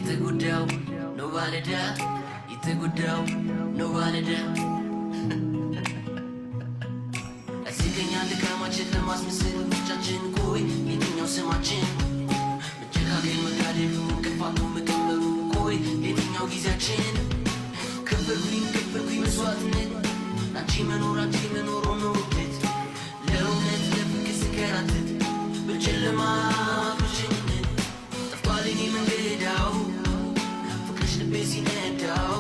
የተጎዳው ነው ባለዳ የተጎዳው ነው ባለዳ እዚገኛ ድካማችን ለማስመሰል ብቻችን ቆይ የትኛው ስማችን መጨካከል መጋደሉ ክፋቱ መቀበሩ ቆይ የትኛው ጊዜያችን ከበርኩኝ መስዋዕትነት አንቺ መኖር ሆኖበት ለእውነት ለፍቅር ስከራተት በጨለማ ብቸኝነት ጠፍቷል የኔ መንገዳው ፍቅርሽ ልቤ ሲነዳው